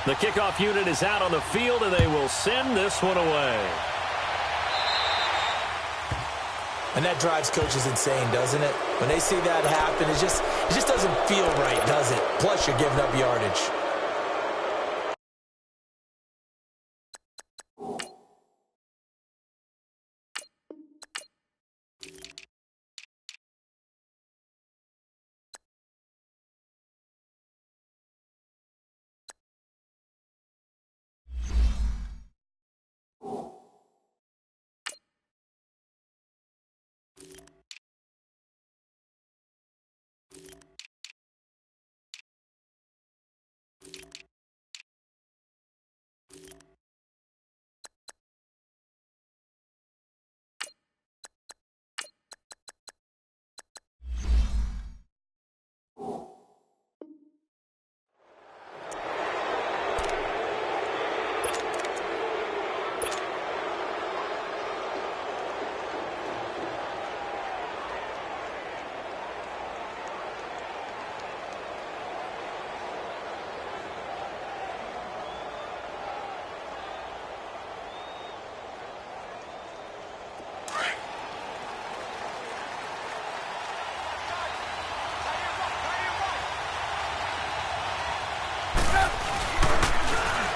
The kickoff unit is out on the field, and they will send this one away. And that drives coaches insane, doesn't it? When they see that happen, it just doesn't feel right, does it? Plus, you're giving up yardage.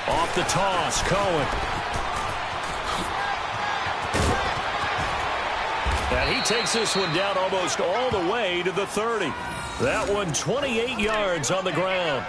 Off the toss, Cohen. And he takes this one down almost all the way to the 30. That one 28 yards on the ground.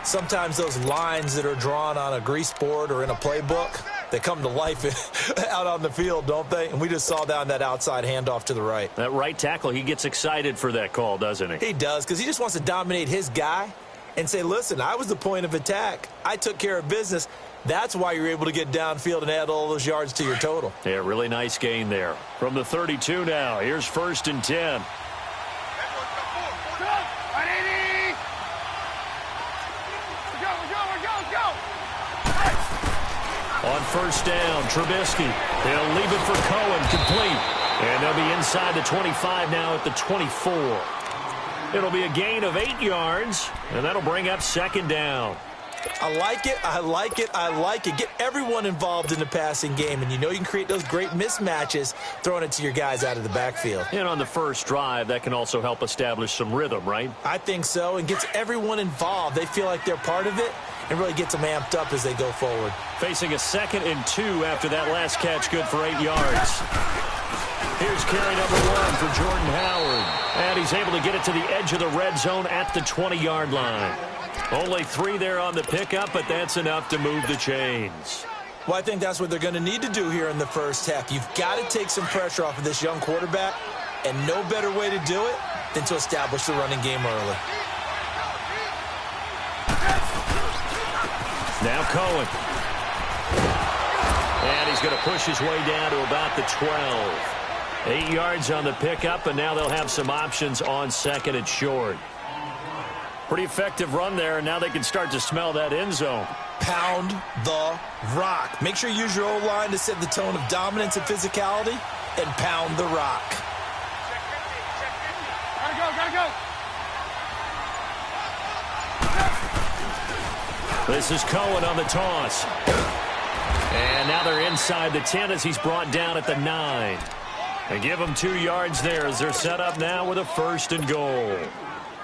Sometimes those lines that are drawn on a grease board or in a playbook, they come to life out on the field, don't they? And we just saw that on that outside handoff to the right. That right tackle, he gets excited for that call, doesn't he? He does, because he just wants to dominate his guy and say, listen, I was the point of attack. I took care of business. That's why you're able to get downfield and add all those yards to your total. Yeah, really nice gain there. From the 32 now, here's 1st and 10. On 1st down, Trubisky. He'll leave it for Cohen, complete. And they'll be inside the 25 now at the 24. It'll be a gain of 8 yards, and that'll bring up 2nd down. I like it, I like it, I like it. Get everyone involved in the passing game, and you know you can create those great mismatches throwing it to your guys out of the backfield. And on the first drive, that can also help establish some rhythm, right? I think so, and gets everyone involved. They feel like they're part of it, and really gets them amped up as they go forward. Facing a 2nd and 2 after that last catch, good for 8 yards. Here's carry number 1 for Jordan Howard. And he's able to get it to the edge of the red zone at the 20-yard line. Only 3 there on the pickup, but that's enough to move the chains. Well, I think that's what they're going to need to do here in the first half. You've got to take some pressure off of this young quarterback, and no better way to do it than to establish the running game early. Now Cohen. And he's going to push his way down to about the 12. 8 yards on the pickup, and now they'll have some options on 2nd and short. Pretty effective run there, and now they can start to smell that end zone. Pound the rock. Make sure you use your O-line to set the tone of dominance and physicality, and pound the rock. Gotta go. This is Cohen on the toss. And now they're inside the 10 as he's brought down at the 9. And give them 2 yards there as they're set up now with a 1st and goal.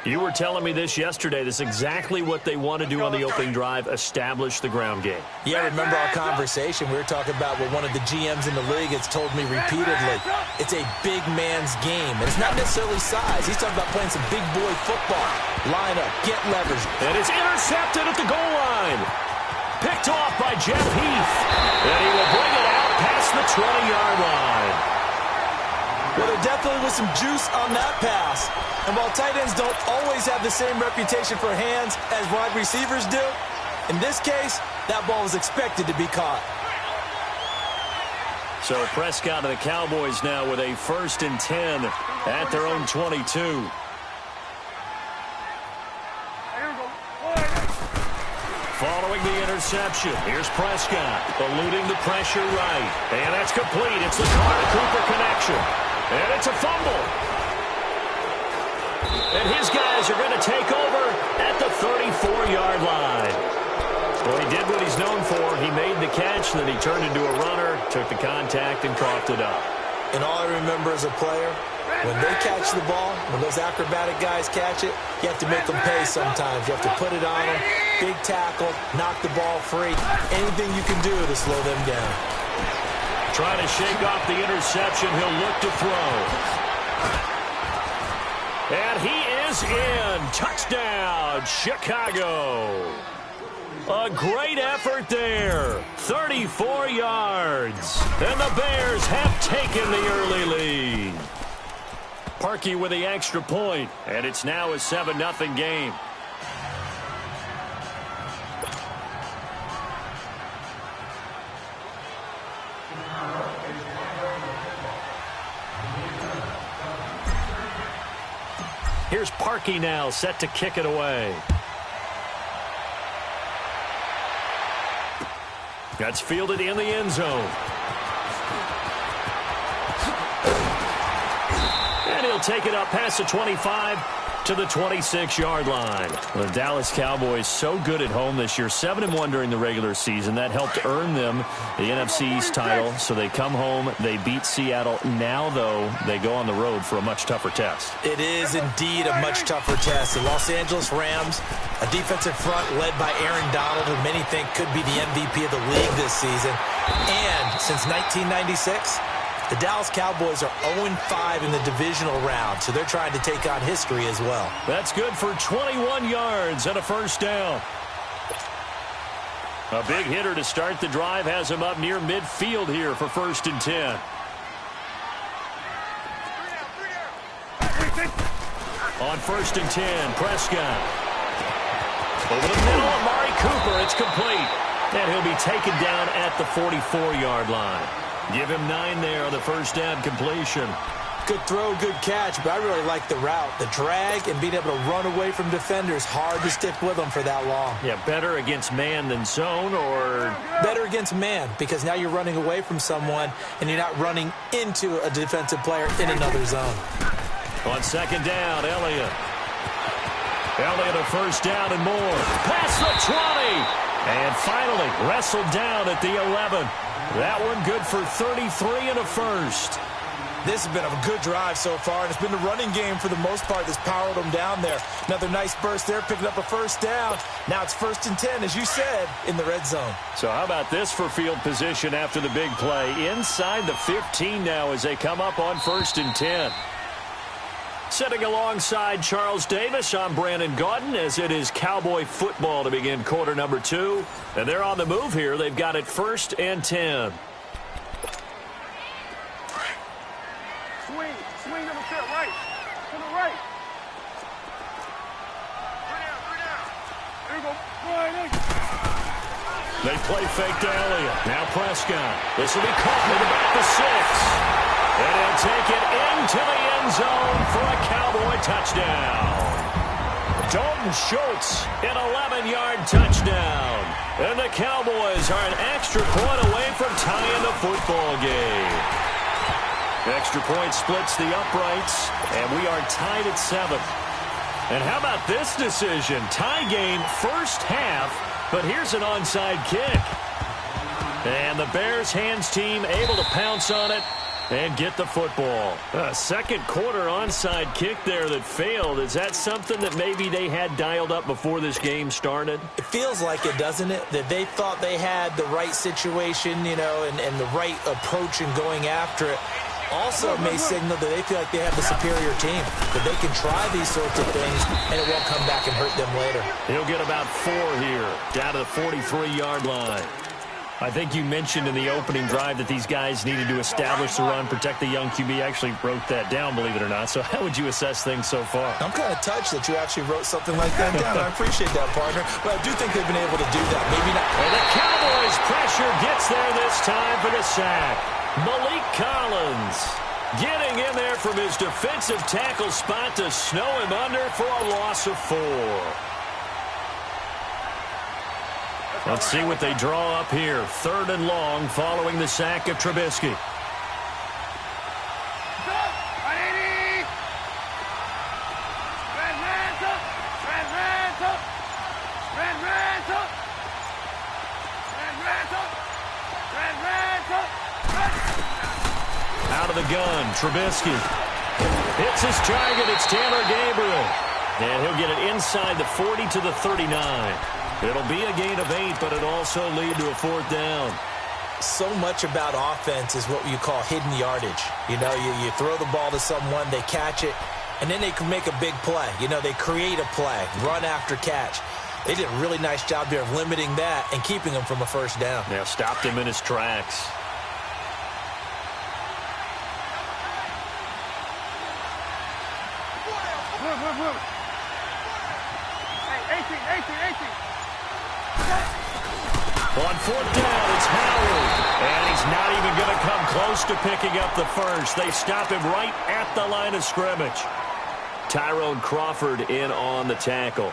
You were telling me this yesterday. This is exactly what they want to do on the opening drive, establish the ground game. Yeah, remember our conversation. We were talking about what one of the GMs in the league has told me repeatedly. It's a big man's game. And it's not necessarily size. He's talking about playing some big boy football. Line up, get leverage. And it's intercepted at the goal line. Picked off by Jeff Heath. And he will bring it out past the 20-yard line. Well, there definitely was some juice on that pass. And while tight ends don't always have the same reputation for hands as wide receivers do, in this case, that ball was expected to be caught. So Prescott and the Cowboys now with a 1st and 10 at their own 22. Following the interception, here's Prescott, eluding the pressure right. And that's complete. It's the Carter-Cooper connection. And it's a fumble. And his guys are going to take over at the 34-yard line. Well, he did what he's known for. He made the catch, then he turned into a runner, took the contact, and coughed it up. And all I remember as a player, when they catch the ball, when those acrobatic guys catch it, you have to make them pay sometimes. You have to put it on them, big tackle, knock the ball free. Anything you can do to slow them down. Trying to shake off the interception. He'll look to throw. And he is in. Touchdown, Chicago. A great effort there. 34 yards. And the Bears have taken the early lead. Parkey with the extra point. And it's now a 7-0 game. Here's Parkey now, set to kick it away. That's fielded in the end zone. And he'll take it up past the 25 to the 26-yard line. The Dallas Cowboys so good at home this year, 7-1 during the regular season. That helped earn them the NFC East title. So they come home, they beat Seattle. Now, though, they go on the road for a much tougher test. It is indeed a much tougher test. The Los Angeles Rams, a defensive front led by Aaron Donald, who many think could be the MVP of the league this season. And since 1996, the Dallas Cowboys are 0-5 in the divisional round, so they're trying to take on history as well. That's good for 21 yards and a first down. A big hitter to start the drive has him up near midfield here for 1st and 10. On 1st and 10, Prescott. Over the middle, Amari Cooper. It's complete. And he'll be taken down at the 44-yard line. Give him 9 there on the first down completion. Good throw, good catch, but I really like the route. The drag and being able to run away from defenders, hard to stick with them for that long. Yeah, better against man than zone, or? Better against man, because now you're running away from someone and you're not running into a defensive player in another zone. On 2nd down, Elliott. Elliott a first down and more. Past the 20. And finally wrestled down at the 11. That one good for 33 and a first. This has been a good drive so far, and it's been the running game for the most part that's powered them down there. Another nice burst there, picking up a first down. Now it's 1st and 10, as you said, in the red zone. So how about this for field position after the big play? Inside the 15 now as they come up on 1st and 10. Sitting alongside Charles Davis, I'm Brandon Gaudin, as it is Cowboy football to begin quarter number 2. And they're on the move here. They've got it 1st and 10. Swing to the fit, right. To the right. There you go. They play fake to Elliott. Now Prescott. This will be caught at about the 6. And he'll take it into the end zone for a Cowboy touchdown. Dalton Schultz, an 11-yard touchdown. And the Cowboys are an extra point away from tying the football game. Extra point splits the uprights, and we are tied at 7. And how about this decision? Tie game first half, but here's an onside kick. And the Bears hands team able to pounce on it and get the football. A second quarter onside kick there that failed. Is that something that maybe they had dialed up before this game started? It feels like it, doesn't it? That they thought they had the right situation, you know, and the right approach in going after it. Also may signal that they feel like they have the superior team, that they can try these sorts of things, and it won't come back and hurt them later. He'll get about 4 here, down to the 43-yard line. I think you mentioned in the opening drive that these guys needed to establish the run, protect the young QB. I actually wrote that down, believe it or not. So how would you assess things so far? I'm kind of touched that you actually wrote something like that down. I appreciate that, partner. But I do think they've been able to do that. Maybe not. And the Cowboys' pressure gets there this time for the sack. Malik Collins getting in there from his defensive tackle spot to snow him under for a loss of 4. Let's see what they draw up here. 3rd and long following the sack of Trubisky. of the gun. Trubisky hits his target. It's Taylor Gabriel. And he'll get it inside the 40 to the 39. It'll be a gain of 8, but it'll also lead to a 4th down. So much about offense is what you call hidden yardage. You know, you throw the ball to someone, they catch it, and then they can make a big play. You know, they create a play, run after catch. They did a really nice job there of limiting that and keeping him from a 1st down. Yeah, stopped him in his tracks. Look. Hey, 18. On 4th down, it's Howard. And he's not even going to come close to picking up the first. They stop him right at the line of scrimmage. Tyrone Crawford in on the tackle.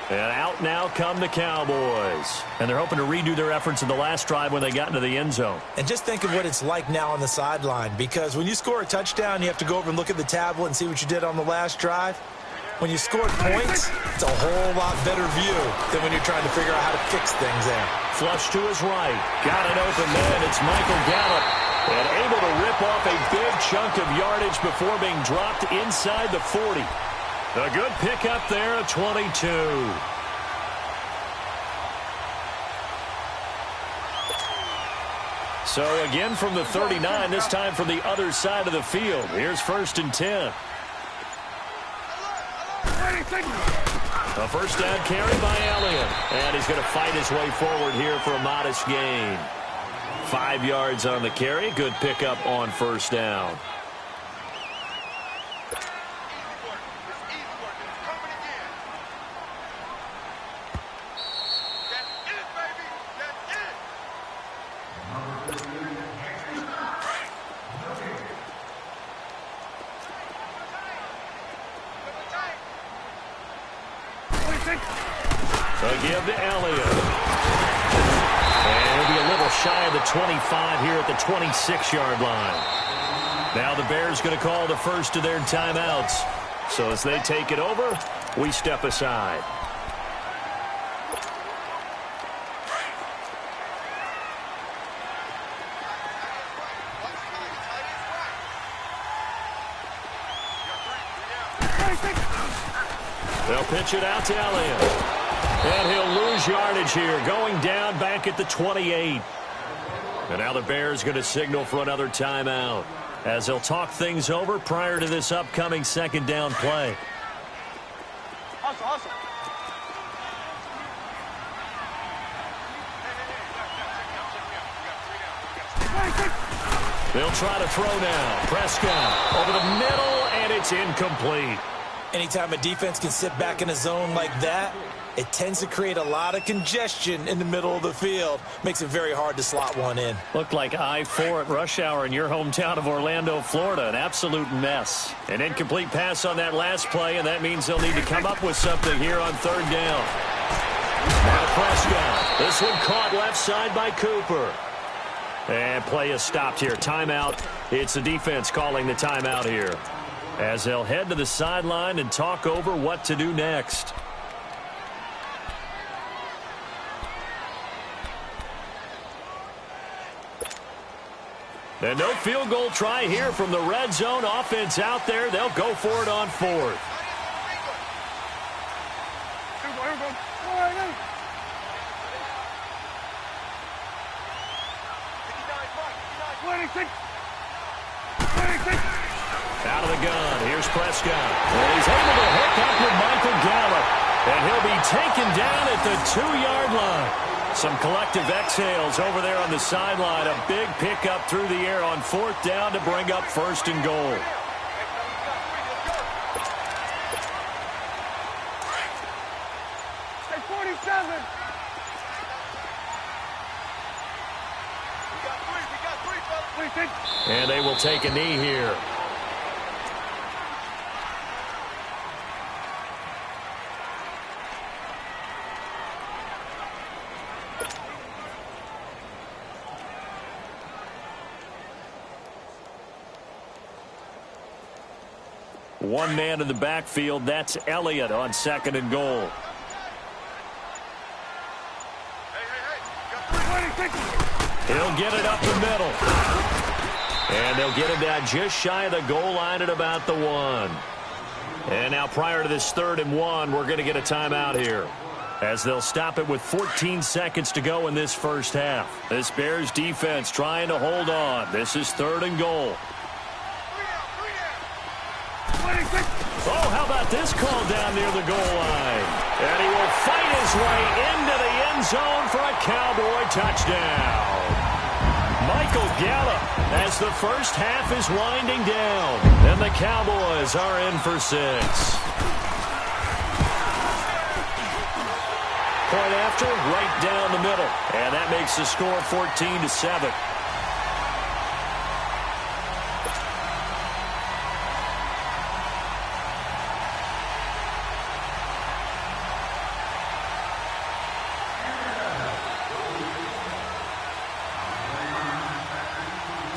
And out now come the Cowboys. And they're hoping to redo their efforts in the last drive when they got into the end zone. And just think of what it's like now on the sideline, because when you score a touchdown, you have to go over and look at the tablet and see what you did on the last drive. When you scored points, it's a whole lot better view than when you're trying to figure out how to fix things there. Flush to his right. Got an open man. It's Michael Gallup. And able to rip off a big chunk of yardage before being dropped inside the 40. A good pickup there at 22. So again from the 39, this time from the other side of the field. Here's 1st and 10. A 1st down carry by Elliott. And he's going to fight his way forward here for a modest gain. 5 yards on the carry. Good pickup on 1st down. Give to Elliott. And he'll be a little shy of the 25 here at the 26-yard line. Now the Bears going to call the first of their timeouts. So as they take it over, we step aside. They'll pitch it out to Elliott. And he'll lose yardage here, going down back at the 28. And now the Bears going to signal for another timeout as they'll talk things over prior to this upcoming 2nd down play. Hustle. They'll try to throw now. Prescott over the middle, and it's incomplete. Anytime a defense can sit back in a zone like that, it tends to create a lot of congestion in the middle of the field. Makes it very hard to slot one in. Looked like I-4 at rush hour in your hometown of Orlando, Florida. An absolute mess. An incomplete pass on that last play, and that means they'll need to come up with something here on 3rd down. Now Prescott. This one caught left side by Cooper. And play is stopped here. Timeout. It's the defense calling the timeout here, as they'll head to the sideline and talk over what to do next. And no field goal try here from the red zone. Offense out there. They'll go for it on 4th. Out of the gun. Here's Prescott. And he's able to hook up with Michael Gallup. And he'll be taken down at the 2-yard line. Some collective exhales over there on the sideline. A big pickup through the air on 4th down to bring up 1st and goal. Hey, 47. We got three. And they will take a knee here. One man in the backfield. That's Elliott on 2nd and goal. Hey. He'll get it up the middle. And they'll get him down just shy of the goal line at about the 1. And now prior to this 3rd and 1, we're going to get a timeout here, as they'll stop it with 14 seconds to go in this first half. This Bears defense trying to hold on. This is 3rd and goal. Oh, how about this call down near the goal line? And he will fight his way into the end zone for a Cowboy touchdown. Michael Gallup, as the first half is winding down, and the Cowboys are in for 6. Point after, right down the middle. And that makes the score 14-7.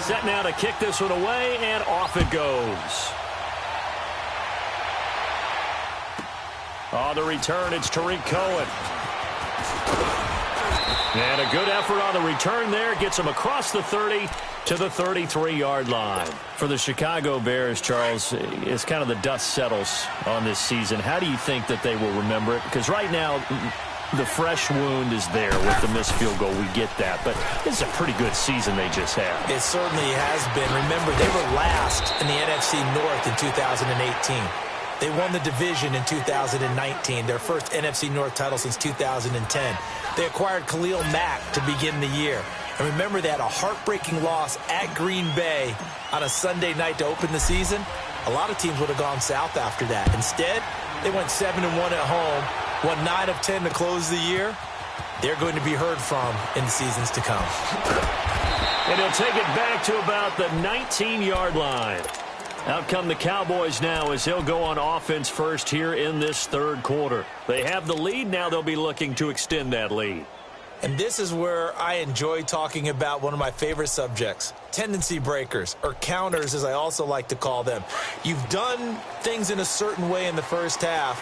Set now to kick this one away, and off it goes. On the return, it's Tariq Cohen. And a good effort on the return there. Gets him across the 30 to the 33-yard line. For the Chicago Bears, Charles, it's kind of the dust settles on this season. How do you think that they will remember it? Because right now, the fresh wound is there with the missed field goal. We get that. But this is a pretty good season they just had. It certainly has been. Remember, they were last in the NFC North in 2018. They won the division in 2019, their first NFC North title since 2010. They acquired Khalil Mack to begin the year. And remember, they had a heartbreaking loss at Green Bay on a Sunday night to open the season. A lot of teams would have gone south after that. Instead, they went 7-1 at home, won 9 of 10 to close the year. They're going to be heard from in the seasons to come. And he'll take it back to about the 19-yard line. Out come the Cowboys now as they'll go on offense first here in this 3rd quarter. They have the lead. Now they'll be looking to extend that lead. And this is where I enjoy talking about one of my favorite subjects, tendency breakers, or counters as I also like to call them. You've done things in a certain way in the first half,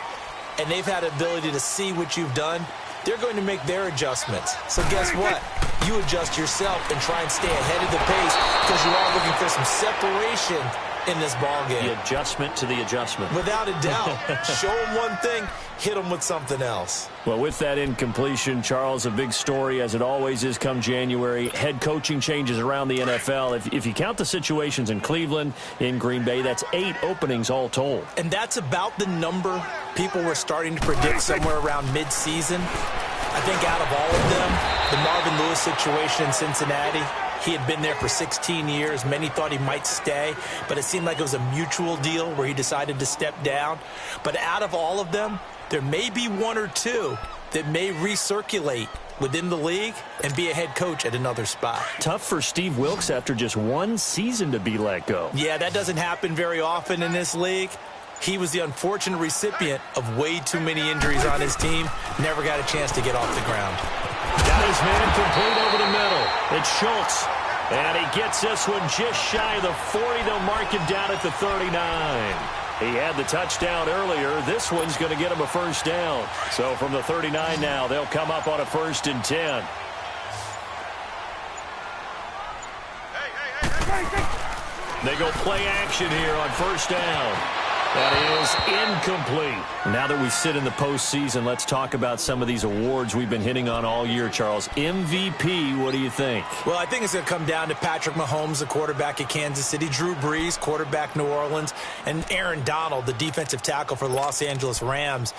and they've had the ability to see what you've done. They're going to make their adjustments. So guess what? You adjust yourself and try and stay ahead of the pace because you are looking for some separation in this ball game. The adjustment to the adjustment. Without a doubt. Show them one thing, hit them with something else. Well, with that incompletion, Charles, a big story, as it always is come January. Head coaching changes around the NFL. If you count the situations in Cleveland, in Green Bay, that's 8 openings all told. And that's about the number people were starting to predict somewhere around mid-season. I think out of all of them, the Marvin Lewis situation in Cincinnati, he had been there for 16 years. Many thought he might stay, but it seemed like it was a mutual deal where he decided to step down. But out of all of them, there may be 1 or 2 that may recirculate within the league and be a head coach at another spot. Tough for Steve Wilks after just 1 season to be let go. Yeah, that doesn't happen very often in this league. He was the unfortunate recipient of way too many injuries on his team. Never got a chance to get off the ground. Got his man complete over the middle. It's Schultz. And he gets this one just shy of the 40. They'll mark him down at the 39. He had the touchdown earlier. This one's going to get him a first down. So from the 39 now, they'll come up on a 1st and 10. They go play action here on 1st down. That is incomplete. Now that we sit in the postseason, let's talk about some of these awards we've been hitting on all year, Charles. MVP, what do you think? Well, I think it's going to come down to Patrick Mahomes, the quarterback at Kansas City, Drew Brees, quarterback New Orleans, and Aaron Donald, the defensive tackle for the Los Angeles Rams.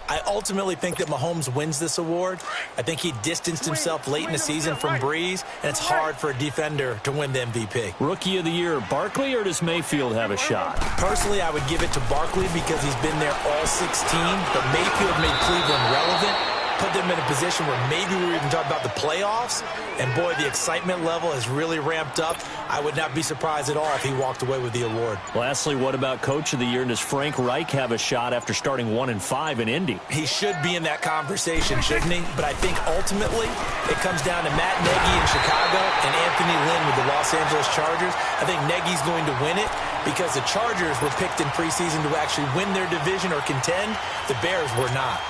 I ultimately think that Mahomes wins this award. I think he distanced himself late in the season from Brees, and it's hard for a defender to win the MVP. Rookie of the year, Barkley, or does Mayfield have a shot? Personally, I would give it to Barkley because he's been there all 16, but Mayfield made Cleveland relevant, put them in a position where maybe we were even talking about the playoffs, and boy, the excitement level has really ramped up. I would not be surprised at all if he walked away with the award. Lastly, what about Coach of the Year? And does Frank Reich have a shot after starting 1-5 in Indy? He should be in that conversation, shouldn't he? But I think ultimately it comes down to Matt Nagy in Chicago and Anthony Lynn with the Los Angeles Chargers. I think Nagy's going to win it because the Chargers were picked in preseason to actually win their division or contend. The Bears were not.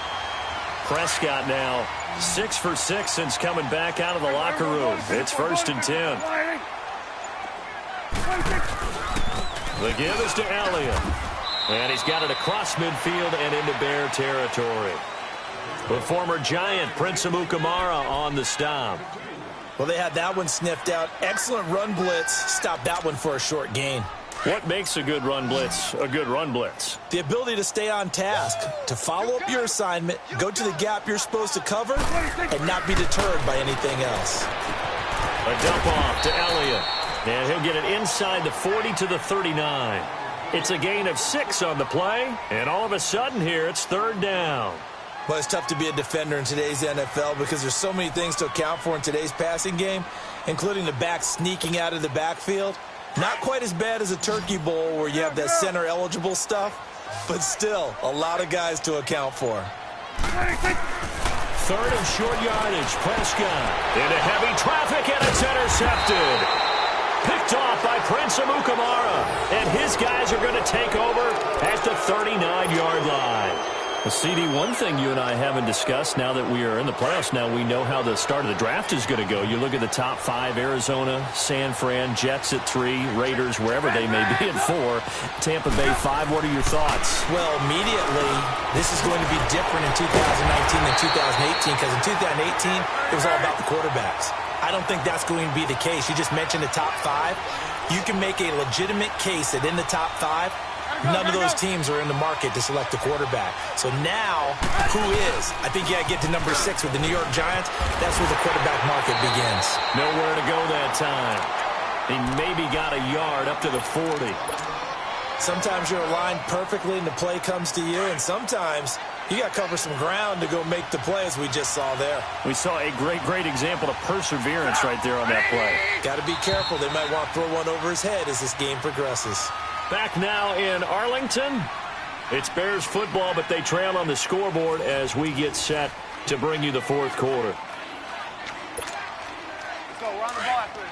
Prescott now 6 for 6 since coming back out of the locker room. It's 1st and 10. The give is to Elliott. And he's got it across midfield and into Bear territory. The former Giant, Prince Amukamara, on the stop. Well, they had that one sniffed out. Excellent run blitz. Stopped that one for a short gain. What makes a good run blitz a good run blitz? The ability to stay on task, to follow up your assignment, go to the gap you're supposed to cover, and not be deterred by anything else. A dump off to Elliott. And he'll get it inside the 40 to the 39. It's a gain of 6 on the play, and all of a sudden here it's third down. Well, it's tough to be a defender in today's NFL because there's so many things to account for in today's passing game, including the back sneaking out of the backfield. Not quite as bad as a turkey bowl where you have that center-eligible stuff, but still a lot of guys to account for. Third and short yardage. Prescott into heavy traffic, and it's intercepted. Picked off by Prince Amukamara, and his guys are going to take over at the 39-yard line. Well, CD, one thing you and I haven't discussed now that we are in the playoffs now, we know how the start of the draft is going to go. You look at the top 5, Arizona, San Fran, Jets at 3, Raiders, wherever they may be at 4, Tampa Bay 5. What are your thoughts? Well, immediately, this is going to be different in 2019 than 2018 because in 2018, it was all about the quarterbacks. I don't think that's going to be the case. You just mentioned the top 5. You can make a legitimate case that in the top 5, none of those teams are in the market to select a quarterback. So now, who is? I think you got to get to number 6 with the New York Giants. That's where the quarterback market begins. Nowhere to go that time. He maybe got a yard up to the 40. Sometimes you're aligned perfectly and the play comes to you, and sometimes you got to cover some ground to go make the play, as we just saw there. We saw a great example of perseverance right there on that play. Got to be careful. They might want to throw one over his head as this game progresses. Back now in Arlington. It's Bears football, but they trail on the scoreboard as we get set to bring you the fourth quarter. Let's go, run the ball after it.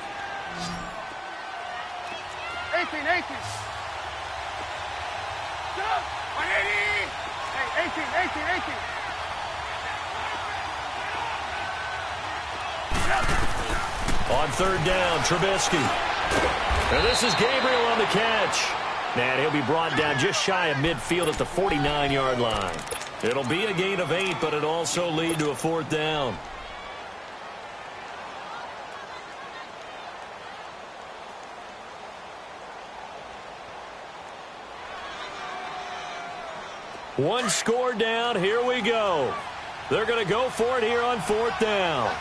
18. Go! 180! Hey, 18. On third down, Trubisky. And this is Gabriel on the catch. And he'll be brought down just shy of midfield at the 49-yard line. It'll be a gain of 8, but it'll also lead to a fourth down. One score down. Here we go. They're going to go for it here on fourth down.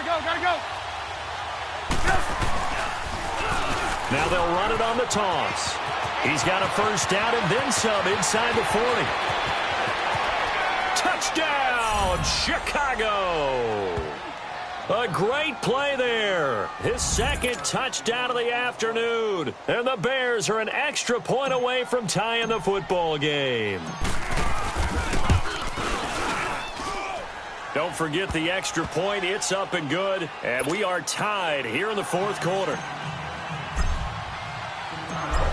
Gotta go. Now they'll run it on the toss. He's got a first down and then some inside the 40. Touchdown, Chicago. A great play there. His second touchdown of the afternoon. And the Bears are an extra point away from tying the football game. Don't forget the extra point. It's up and good. And we are tied here in the fourth quarter.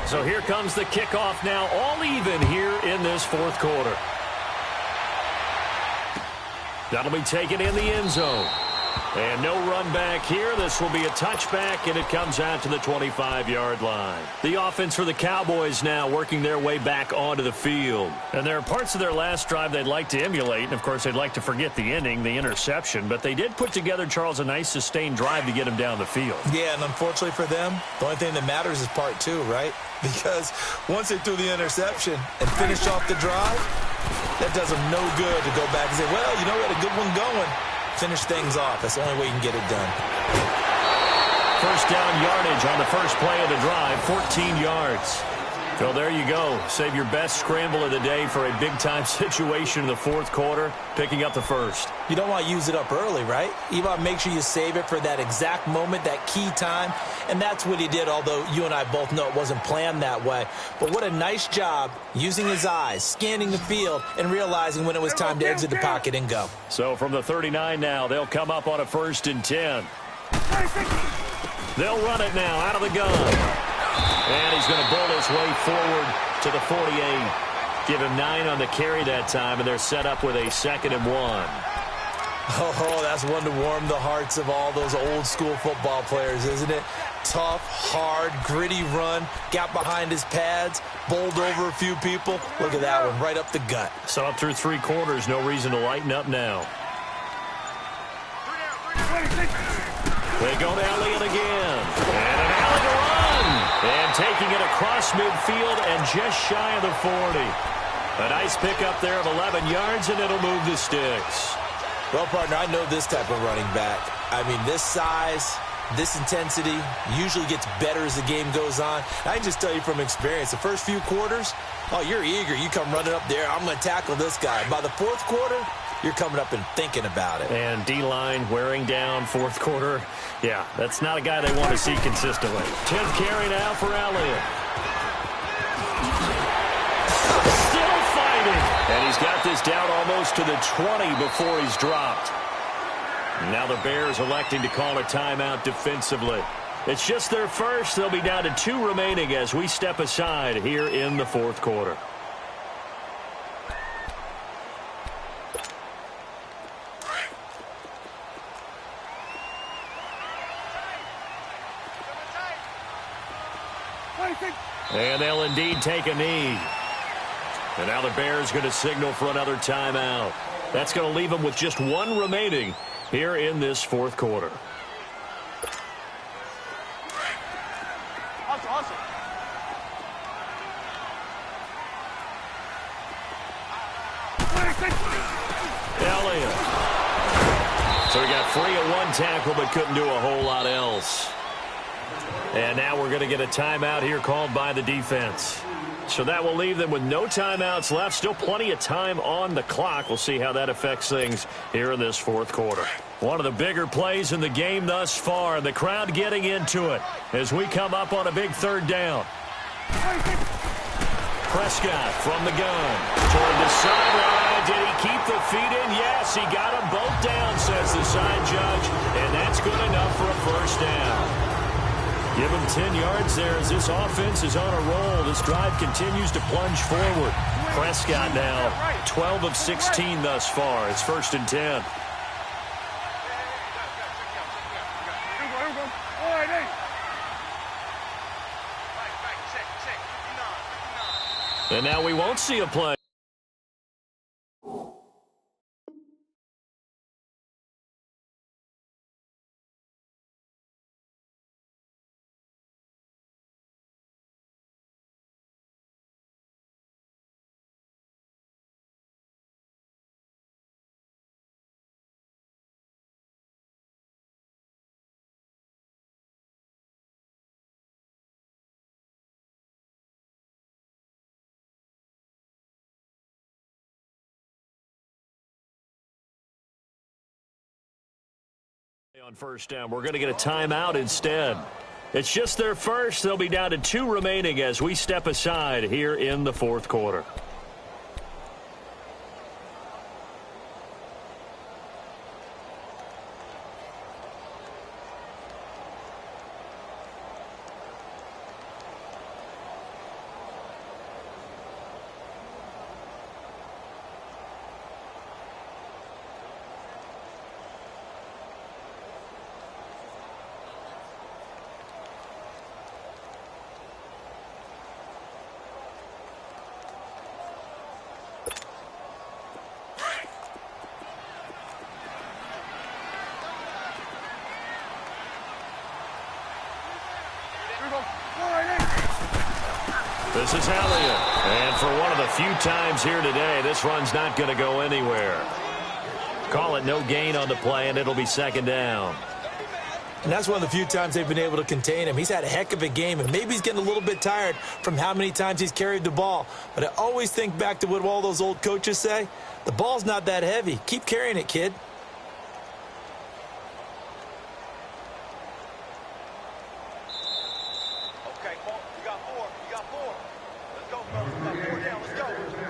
So here comes the kickoff now, all even here in this fourth quarter. That'll be taken in the end zone. And no run back here. This will be a touchback, and it comes out to the 25-yard line. The offense for the Cowboys now working their way back onto the field. And there are parts of their last drive they'd like to emulate. And, of course, they'd like to forget the ending, the interception. But they did put together, Charles, a nice sustained drive to get him down the field. Yeah, and unfortunately for them, the only thing that matters is part 2, right? Because once they threw the interception and finished off the drive, that does them no good to go back and say, well, you know, we had a good one going. Finish things off. That's the only way you can get it done. First down yardage on the first play of the drive, 14 yards. So there you go. Save your best scramble of the day for a big-time situation in the fourth quarter, picking up the first. You don't want to use it up early, right? You want to make sure you save it for that exact moment, that key time. And that's what he did, although you and I both know it wasn't planned that way. But what a nice job using his eyes, scanning the field, and realizing when it was time to exit the pocket and go. So from the 39 now, they'll come up on a 1st and 10. They'll run it now out of the gun. And he's going to bolt his way forward to the 48. Give him 9 on the carry that time, and they're set up with a 2nd and 1. Oh, that's one to warm the hearts of all those old-school football players, isn't it? tough, hard, gritty run. Got behind his pads, bowled over a few people. Look at that one, right up the gut. So up through 3 quarters, no reason to lighten up now. They go to Elliott again. And an alley to run. And taking it across midfield and just shy of the 40. A nice pickup there of 11 yards, and it'll move the sticks. Well, partner, I know this type of running back. I mean, this size, this intensity usually gets better as the game goes on. I can just tell you from experience, the first few quarters, oh, you're eager. You come running up there, I'm going to tackle this guy. By the 4th quarter, you're coming up and thinking about it. And D-line wearing down 4th quarter. Yeah, that's not a guy they want to see consistently. 10th carry now for Elliott. Still fighting. And he's got this down almost to the 20 before he's dropped. Now the Bears electing to call a timeout defensively. It's just their first. They'll be down to 2 remaining as we step aside here in the 4th quarter. And they'll indeed take a knee. And now the Bears going to signal for another timeout. That's going to leave them with just 1 remaining here in this 4th quarter. Hustle. Elliott. So he got free at 1 tackle but couldn't do a whole lot else. And now we're going to get a timeout here called by the defense. So that will leave them with no timeouts left. Still plenty of time on the clock. We'll see how that affects things here in this 4th quarter. One of the bigger plays in the game thus far. The crowd getting into it as we come up on a big 3rd down. Prescott from the gun. Toward the sideline. Did he keep the feet in? Yes, he got them both down, says the side judge. And that's good enough for a 1st down. Give him 10 yards there as this offense is on a roll. This drive continues to plunge forward. Prescott now 12 of 16 thus far. It's 1st and 10. And now we won't see a play. On 1st down, we're going to get a timeout instead. It's just their first. They'll be down to 2 remaining as we step aside here in the 4th quarter. This is Elliott. And for one of the few times here today, this run's not going to go anywhere. Call it no gain on the play, and it'll be 2nd down. And that's one of the few times they've been able to contain him. He's had a heck of a game, and maybe he's getting a little bit tired from how many times he's carried the ball. But I always think back to what all those old coaches say. The ball's not that heavy. Keep carrying it, kid.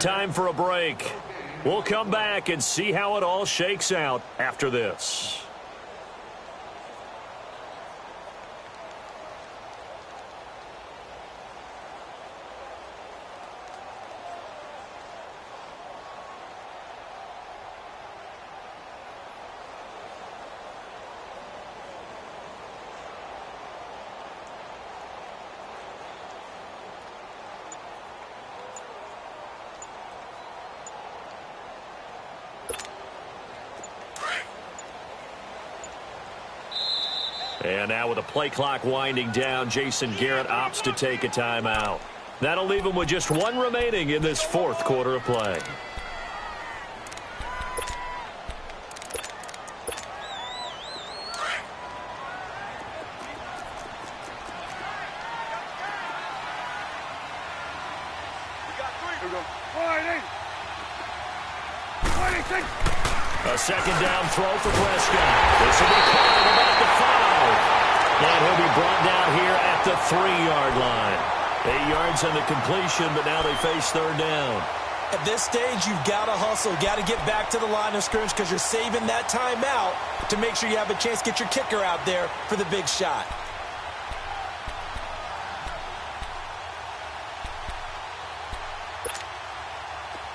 Time for a break. We'll come back and see how it all shakes out after this. And now with the play clock winding down, Jason Garrett opts to take a timeout. That'll leave him with just one remaining in this fourth quarter of play. A second down throw for Prescott. This will be caught at about the 5. And he'll be brought down here at the 3-yard line. 8 yards on the completion, but now they face third down. At this stage, you've got to hustle, got to get back to the line of scrimmage because you're saving that timeout to make sure you have a chance to get your kicker out there for the big shot.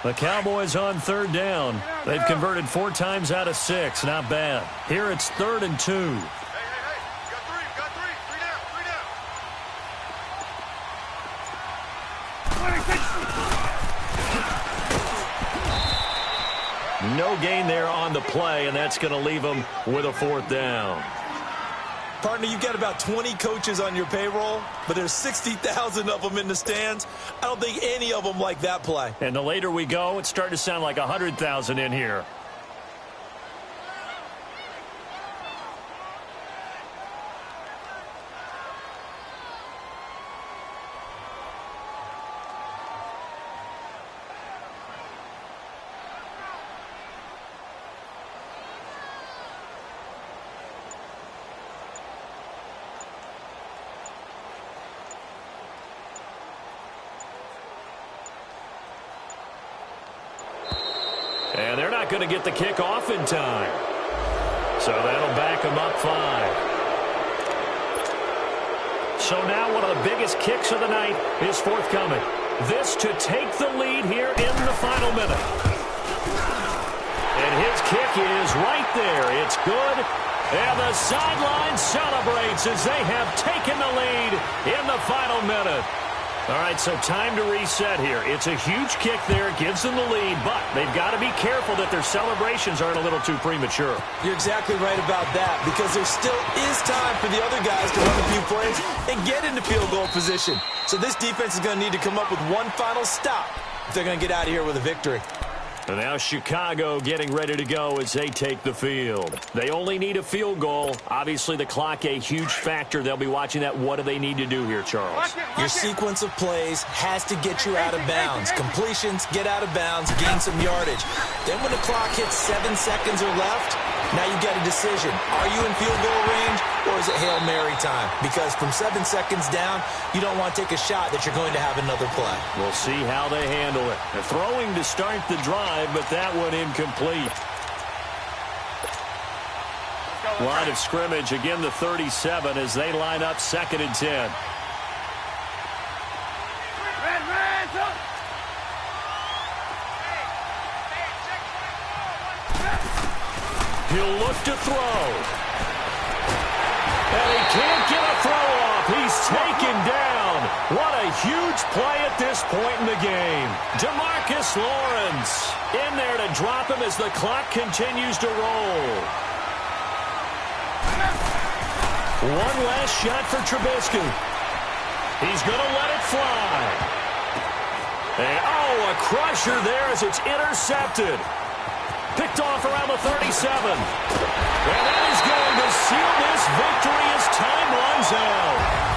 The Cowboys on third down. They've converted 4 times out of 6. Not bad. Here it's 3rd and 2. Hey, you got 3. You got 3. 3 down. 26. No gain there on the play, and that's going to leave them with a 4th down. Partner, you've got about 20 coaches on your payroll, but there's 60,000 of them in the stands. I don't think any of them like that play. And the later we go, it's starting to sound like 100,000 in here. And they're not going to get the kick off in time. So that'll back them up 5. So now one of the biggest kicks of the night is forthcoming. This to take the lead here in the final minute. And his kick is right there. It's good. And the sideline celebrates as they have taken the lead in the final minute. All right, so time to reset here. It's a huge kick there. It gives them the lead, but they've got to be careful that their celebrations aren't a little too premature. You're exactly right about that because there still is time for the other guys to run a few plays and get into field goal position. So this defense is going to need to come up with one final stop if they're going to get out of here with a victory. And now Chicago getting ready to go as they take the field. They only need a field goal. Obviously, the clock a huge factor. They'll be watching that. What do they need to do here, Charles? Your sequence of plays has to get you out of bounds. Completions, get out of bounds, gain some yardage. Then when the clock hits 7 seconds or left, now you get a decision. Are you in field goal range or is it Hail Mary time? Because from 7 seconds down, you don't want to take a shot that you're going to have another play. We'll see how they handle it. They're throwing to start the drive, but that one incomplete. Line of scrimmage, again the 37 as they line up 2nd and 10. He'll look to throw. And he can't get a throw off. He's taken down. What a huge play at this point in the game. DeMarcus Lawrence in there to drop him as the clock continues to roll. One last shot for Trubisky. He's going to let it fly. And, a crusher there as it's intercepted. Picked off around the 37. And that is going to seal this victory as time runs out.